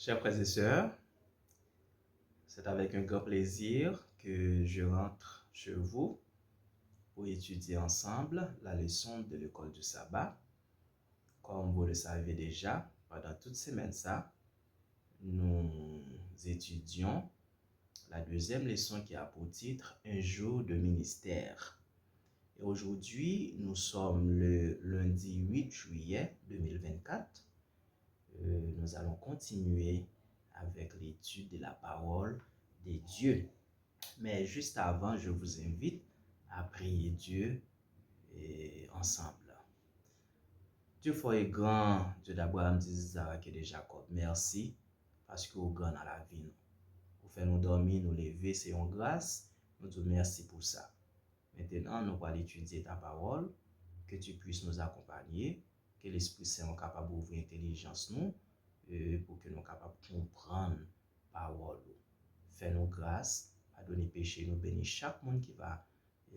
Chers frères et sœurs, c'est avec un grand plaisir que je rentre chez vous pour étudier ensemble la leçon de l'école du sabbat. Comme vous le savez déjà, pendant toute semaine nous étudions la deuxième leçon qui a pour titre « Un jour de ministère ». Et aujourd'hui, nous sommes le lundi 8 juillet 2024. Nous allons continuer avec l'étude de la parole de Dieu. Mais juste avant, je vous invite à prier Dieu ensemble. Dieu fort et grand, Dieu d'Abraham, d'Isaac et de Jacob, merci parce que vous grand dans la vie. Vous faites nous dormir, nous lever, c'est une grâce. Nous te merci pour ça. Maintenant, nous allons étudier ta parole, que tu puisses nous accompagner, que l'Esprit Saint soit capable d'ouvrir l'intelligence nous, pour que nous soyons capables de comprendre la parole. Fais-nous grâce, pardonner péché, nous bénir chaque monde qui va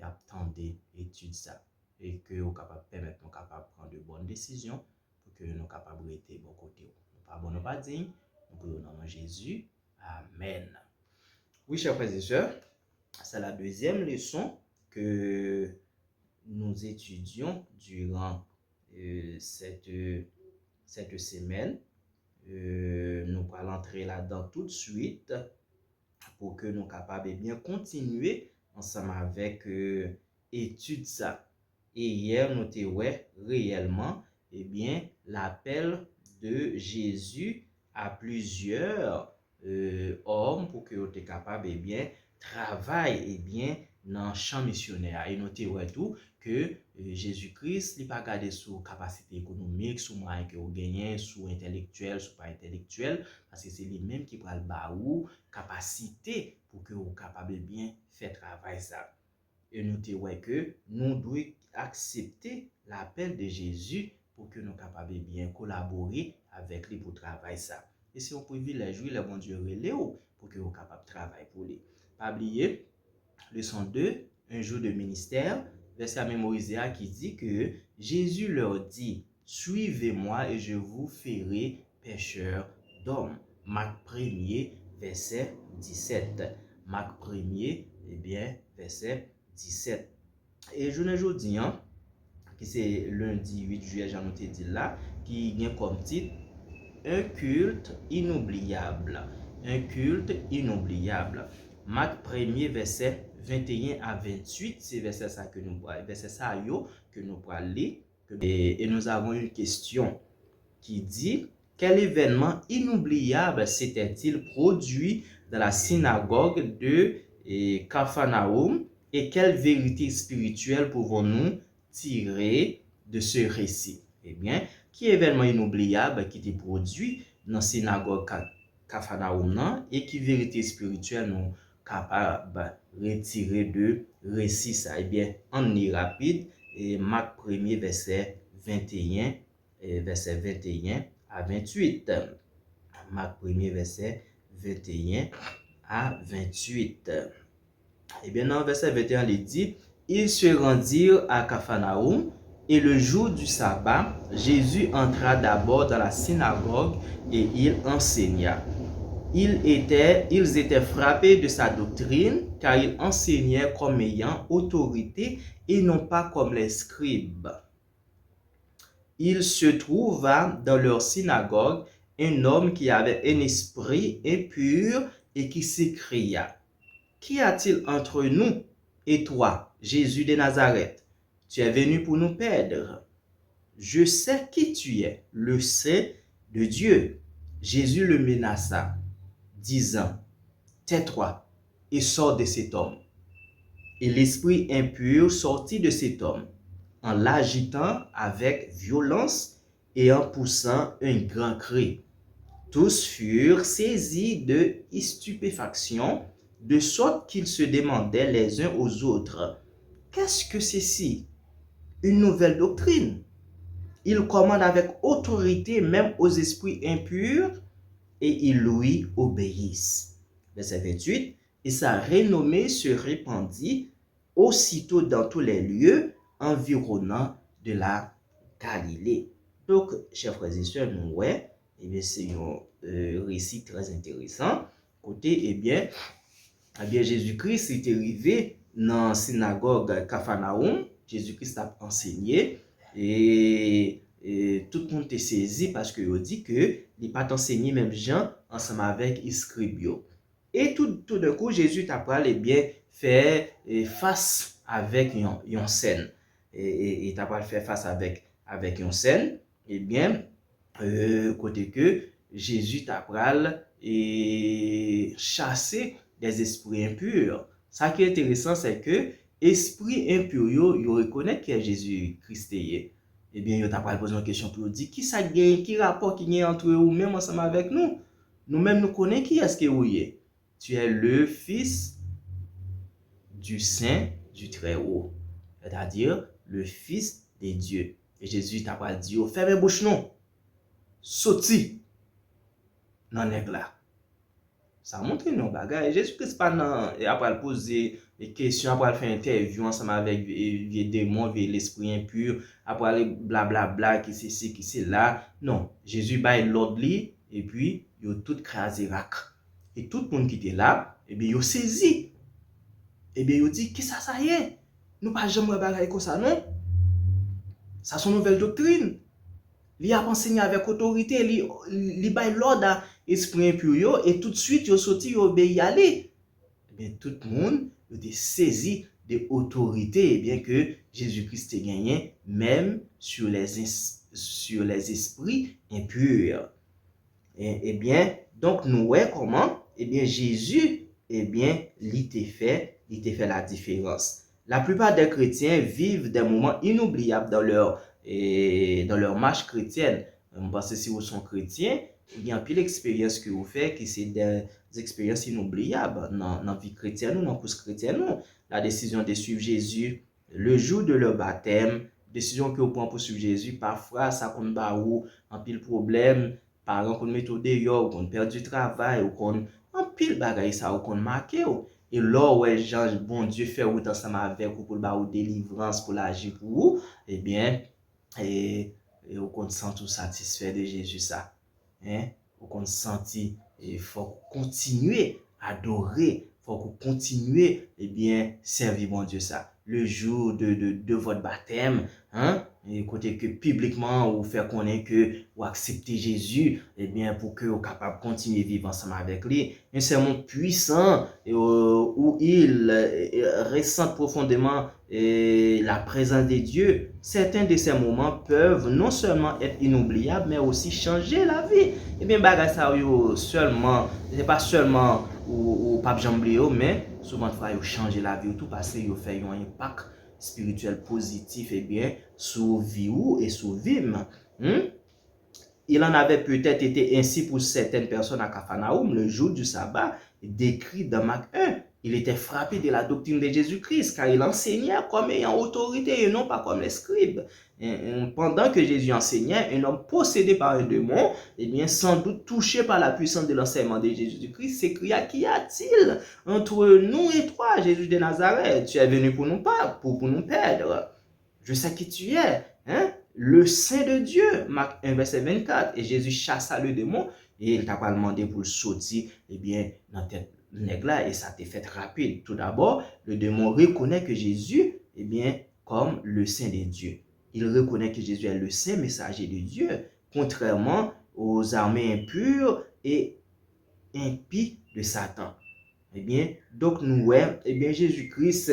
attendre étude ça. Et que nous capables de permettre nous capables de prendre de bonnes décisions pour que nous soyons capables de rester bon côté. Nous pas bon, nous pas dignes, nous prions au nom de Jésus. Amen. Oui, chers frères et sœurs, c'est la deuxième leçon que nous étudions durant cette semaine. Nous allons entrer là-dedans tout de suite pour que nous soyons capables de bien continuer ensemble avec étude ça. Et hier, nous avons réellement l'appel de Jésus à plusieurs hommes pour que nous soyons capables de travailler dans le champ missionnaire. Et nous avons tout que Jésus-Christ n'est pas gardé sur capacité économique, sur moyen que vous gagnez, sur intellectuel, sur pas intellectuel, parce que c'est lui-même qui prend le baou capacité pour que vous capable bien faire travail ça. Et nous avons que nous devons accepter l'appel de Jésus pour que nous capables bien collaborer avec lui pour travailler ça. Et c'est un privilège, le bon Dieu relève pour que vous capable de travailler pour lui. Pas oublier, leçon 2, un jour de ministère, verset mémorisé qui dit que Jésus leur dit, suivez-moi et je vous ferai pécheurs d'hommes. Marc 1er, verset 17. Marc 1er, verset 17. Et je ne dis qui c'est lundi 8 juillet, j'en ai dit là, qui vient comme titre un culte inoubliable. Un culte inoubliable. Marc 1er, verset 21 à 28, c'est verset ça que nous pourrons lire. Et nous avons une question qui dit, quel événement inoubliable s'était-il produit dans la synagogue de Capharnaüm et quelle vérité spirituelle pouvons-nous tirer de ce récit? Eh bien, qui événement inoubliable qui était produit dans la synagogue Capharnaüm et qui vérité spirituelle nous capable de retirer de récit ça? Eh bien, en est rapide, et Marc 1er, verset 21, verset 21 à 28. Marc 1er, verset 21 à 28. Eh bien, dans le verset 21, il dit, ils se rendirent à Capharnaüm et le jour du sabbat, Jésus entra d'abord dans la synagogue et il enseigna. Ils étaient frappés de sa doctrine car il enseignait comme ayant autorité et non pas comme les scribes. Il se trouva dans leur synagogue un homme qui avait un esprit impur et qui s'écria, qu'y a-t-il entre nous et toi, Jésus de Nazareth? Tu es venu pour nous perdre. Je sais qui tu es, le Saint de Dieu. Jésus le menaça, disant, tais-toi et sors de cet homme. Et l'esprit impur sortit de cet homme, en l'agitant avec violence et en poussant un grand cri. Tous furent saisis de stupéfaction, de sorte qu'ils se demandaient les uns aux autres, qu'est-ce que ceci? Une nouvelle doctrine. Il commande avec autorité même aux esprits impurs et ils lui obéissent. Verset 28, et sa renommée se répandit aussitôt dans tous les lieux environnants de la Galilée. Donc, chers frères et sœurs, nous eh bien, c'est un récit très intéressant. Côté, eh bien Jésus-Christ était arrivé dans la synagogue Capharnaüm. Jésus-Christ a enseigné et tout le monde était saisi parce qu'il dit que il pas enseigné même Jean ensemble avec les scribes. Et tout d'un coup, Jésus t'a parlé bien faire face avec une scène. Et t'a parlé faire face avec une scène. Eh bien, côté que Jésus t'a parlé et chasser des esprits impurs. Ça qui est intéressant, c'est que esprit impur, yo reconnaît que Jésus-Christ est. Eh bien, yo t'a pas posé une question pour dire qui ça gagne, qui rapport qui gagne entre vous même ensemble avec nous. Nous-mêmes nous connaissons qui est-ce que vous êtes. Tu es le fils du Saint du Très-Haut, c'est-à-dire le fils de Dieu. Et Jésus t'a pas dit, fermez bouche non, sorti dans l'église. Ça montre nos bagages. Jésus-Christ pas nan, après poser des questions, après faire interview ensemble avec les démons, l'esprit impur, après blablabla, qui c'est ci, qui c'est là. Non, Jésus baille l'ordre et puis il a tout crasé rac. Et tout le monde qui était là, et bien il a saisi. Et bien il a dit, qu'est-ce que ça y est? Nous pas jamais bagaille comme ça, non? Ça son nouvelle doctrine. Il a enseigné avec autorité, il baille l'ordre à esprit impur et tout de suite il sorti, il obéit à lui. Bien tout le monde était saisi de autorité, bien que Jésus-Christ ait gagné même sur les esprits impurs. Et bien donc nous voyons comment bien Jésus bien il t'a fait la différence. La plupart des chrétiens vivent des moments inoubliables dans leur marche chrétienne. Parce que si vous êtes chrétien, il y a un peu l'expérience que vous faites qui c'est des expériences inoubliables dans la vie chrétienne ou dans la course chrétienne. La décision de suivre Jésus le jour de leur baptême, décision que vous prenez pour suivre Jésus, parfois ça compte pas ou un pile problème, parents qu'on met au dehors, qu'on perd du travail ou qu'on un pile bagaille ça ou qu'on marque. Et là, ouais, Jean, bon Dieu fait route ensemble avec vous pour la délivrance, pour l'agir pour vous, eh bien, et vous compte sentir satisfait de Jésus ça. Hein? Vous compte sentir, il faut continuer à adorer, il faut continuer, eh bien, servir mon Dieu ça. Le jour de votre baptême, hein? Et côté que publiquement, vous faire connaître que vous acceptez Jésus, eh bien, pour que vous capable de continuer à vivre ensemble avec lui. Un sermon puissant où il ressent profondément la présence de Dieu. Certains de ces moments peuvent non seulement être inoubliables, mais aussi changer la vie. Eh bien, bagay ça seulement, c'est pas seulement ou pas jamblé, mais souvent il faut changer la vie tout parce qu'il fait un impact spirituel positif et bien sur vie et sur vie. Il en avait peut-être été ainsi pour certaines personnes à Capharnaüm le jour du sabbat, décrit dans Marc 1. Il était frappé de la doctrine de Jésus-Christ car il enseignait comme ayant autorité et non pas comme les scribes. Pendant que Jésus enseignait, un homme possédé par un démon, eh bien, sans doute touché par la puissance de l'enseignement de Jésus-Christ, s'écria, qu'y a-t-il entre nous et toi, Jésus de Nazareth? Tu es venu pour nous perdre. Je sais qui tu es, hein? Le Saint de Dieu, Marc 1, verset 24. Et Jésus chassa le démon et il t'a pas demandé pour le sortir, eh bien, dans tête nègre et ça t'est fait rapide. Tout d'abord, le démon reconnaît que Jésus, eh bien, comme le Saint de Dieu. Il reconnaît que Jésus est le Saint messager de Dieu, contrairement aux armées impures et impies de Satan. Eh bien, donc nous, eh bien, Jésus-Christ,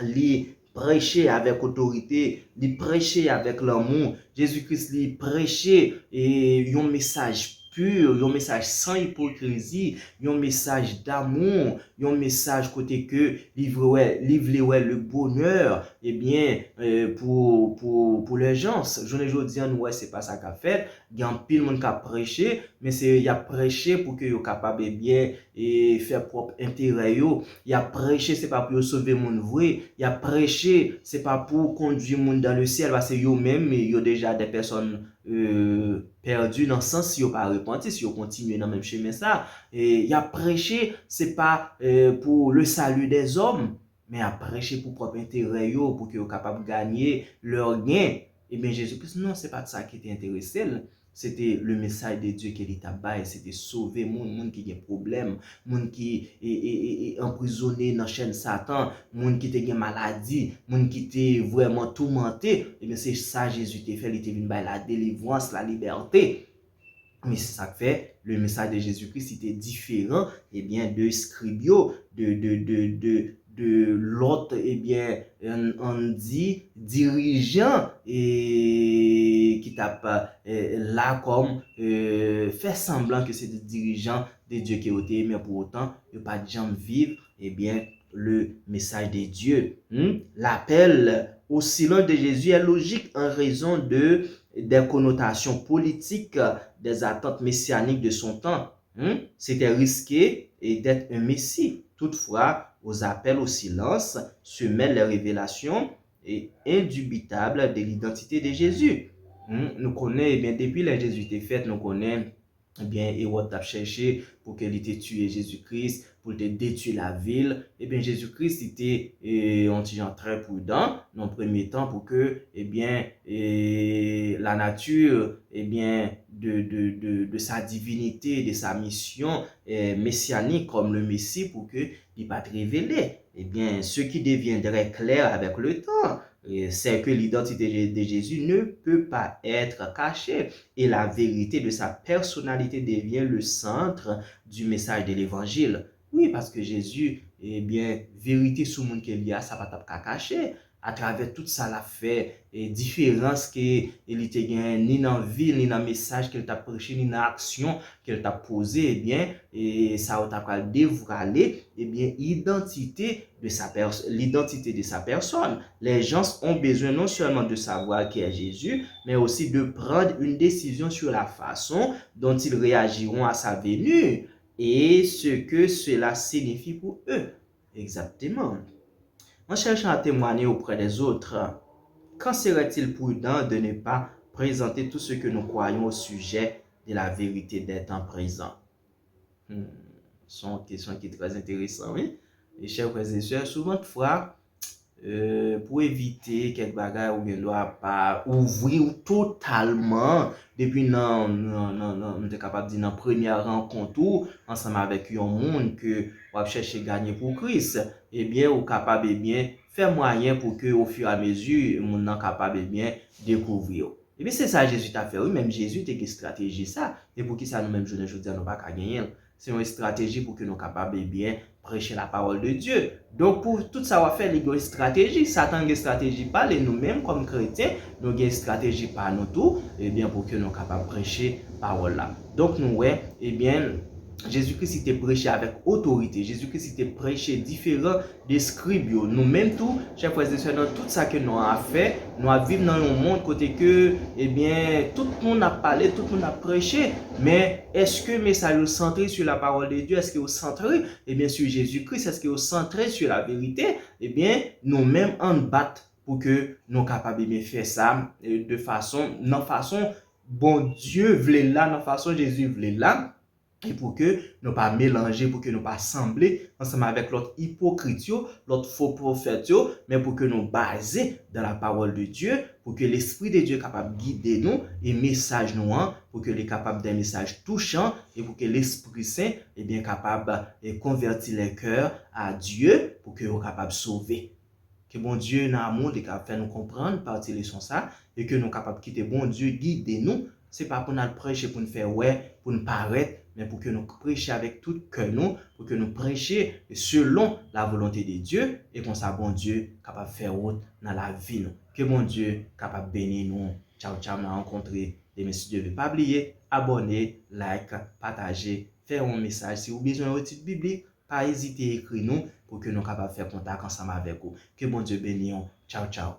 lui, prêcher avec autorité, lui prêcher avec l'amour. Jésus-Christ lui prêcher et un message pur, un message sans hypocrisie, un message d'amour, un message côté que livrer le bonheur, eh bien, pour les gens. Je ne dis pas, c'est pas ça qu'a fait. Il y a un pile monde qui a prêché, mais il a prêché pour que vous capable bien et faire propre intérêt. Il a prêché, c'est pas pour sauver mon vrai. Il a prêché, c'est pas pour conduire le monde dans le ciel, parce que eux-mêmes, il y a déjà des personnes perdues dans le sens si ils pas repenti, si ils continuent dans le même chemin ça. Et il a prêché, c'est pas pour le salut des hommes, mais a prêché pour propre intérêt, pour qu'ils soient capables de gagner leur gain. Et bien Jésus-Christ, non, c'est pas de ça qui était intéressé. C'était le message de Dieu qu'il t'a baillé, c'était sauver monde qui a des problèmes, monde qui est emprisonné dans la chaîne Satan, monde qui a des maladies, monde qui était vraiment tourmenté. Et bien c'est ça Jésus t'a fait, il t'a venu bailler la délivrance, la liberté. Mais c'est ça que fait, le message de Jésus-Christ était différent, eh bien, de Scribio, de l'autre, eh bien, on dit, dirigeant, et qui t'a pas là comme fait semblant que c'est des dirigeants de Dieu qui ont été, mais pour autant, il n'y a pas de gens vivre, eh bien, le message de Dieu. L'appel au silence de Jésus est logique en raison des connotations politiques, des attentes messianiques de son temps. C'était risqué d'être un messie. Toutefois, aux appels au silence se mêlent les révélations indubitables de l'identité de Jésus. Nous connaissons, eh bien, depuis les Jésus fait, nous connaissons, eh bien, Hérode a cherché pour qu'il ait tué Jésus-Christ, pour te détruire la ville. Eh bien, Jésus-Christ était un gens très prudent dans le premier temps pour que, eh bien, la nature, eh bien, de sa divinité, de sa mission messianique comme le Messie pour que il va te révéler. Eh bien, ce qui deviendrait clair avec le temps, c'est que l'identité de Jésus ne peut pas être cachée et la vérité de sa personnalité devient le centre du message de l'évangile. Oui, parce que Jésus, eh bien, vérité sur le monde qu'il y a, ça va pas cacher. À travers tout ça, la fait, et différence qu'il était gain ni dans la ville, ni dans le message qu'il t'a prêché, ni dans l'action qu'il t'a posé, eh bien, et ça va dévoiler, eh bien, l'identité de sa personne. Les gens ont besoin non seulement de savoir qui est Jésus, mais aussi de prendre une décision sur la façon dont ils réagiront à sa venue et ce que cela signifie pour eux. Exactement. En cherchant à témoigner auprès des autres, quand serait-il prudent de ne pas présenter tout ce que nous croyons au sujet de la vérité des temps présents? C'est une question qui est très intéressante, oui. Et chers frères et sœurs, souvent de fois, pour éviter quelques bagages ou bien doit pas ouvrir totalement depuis on est capable de dire dans première rencontre ensemble avec un monde que on va chercher gagner pour Christ, et bien ou capable bien faire moyen pour que au fur et à mesure monde est capable bien découvrir. Et bien c'est ça Jésus t'a fait, oui, même Jésus t'a une stratégie ça, et pour qui ça nous même je dis nous pas gagner. C'est une stratégie pour que nous capables bien prêcher la parole de Dieu. Donc pour tout ça, on va faire une stratégie. Satan a une stratégie pas, et nous-mêmes comme chrétiens, nous avons une stratégie pas nous tout, et bien pour que nous capables prêcher la parole là. Donc nous ouais, et bien Jésus-Christ était prêché avec autorité. Jésus-Christ était prêché différent des scribes. Nous-mêmes tout, chers frères et sœurs, dans tout ça que nous avons fait, nous vivons dans un monde côté que, eh bien, tout le monde a parlé, tout le monde a prêché. Mais est-ce que le message est centré sur la parole de Dieu? Est-ce qu'il est centré, eh bien, sur Jésus-Christ? Est-ce qu'il est centré sur la vérité? Eh bien, nous-mêmes en battons pour que nous soyons capables de faire ça de façon, bon Dieu voulait là, de façon Jésus voulait là. Et pour que nous pas mélanger, pour que nous pas sembler ensemble avec l'autre hypocrite, l'autre faux prophète, mais pour que nous baser dans la parole de Dieu, pour que l'Esprit de Dieu est capable de guider nous et message nous, pour que les capable d'un message touchant et pour que l'Esprit Saint est bien capable de convertir les cœurs à Dieu pour que nous capable de sauver. Que bon Dieu dans l'amour est capable de faire nous comprendre par ces leçons ça et que nous capable de quitter bon Dieu guider nous. C'est pas pour nous prêcher pour nous faire ouais, pour nous paraître, mais pour que nous prêchions avec tout cœur nous, pour que nous prêchions selon la volonté de Dieu et qu'on soit bon Dieu capable de faire route dans la vie nous. Que bon Dieu capable de bénir nous. Ciao ciao, nous rencontrer des messieurs Dieu. Ne pas oublier, abonner, like, partager, faire un message. Si vous avez besoin d'un titre biblique, pas hésiter à écrire nous pour que nous capables de faire contact ensemble avec vous. Que bon Dieu bénisse. Ciao ciao.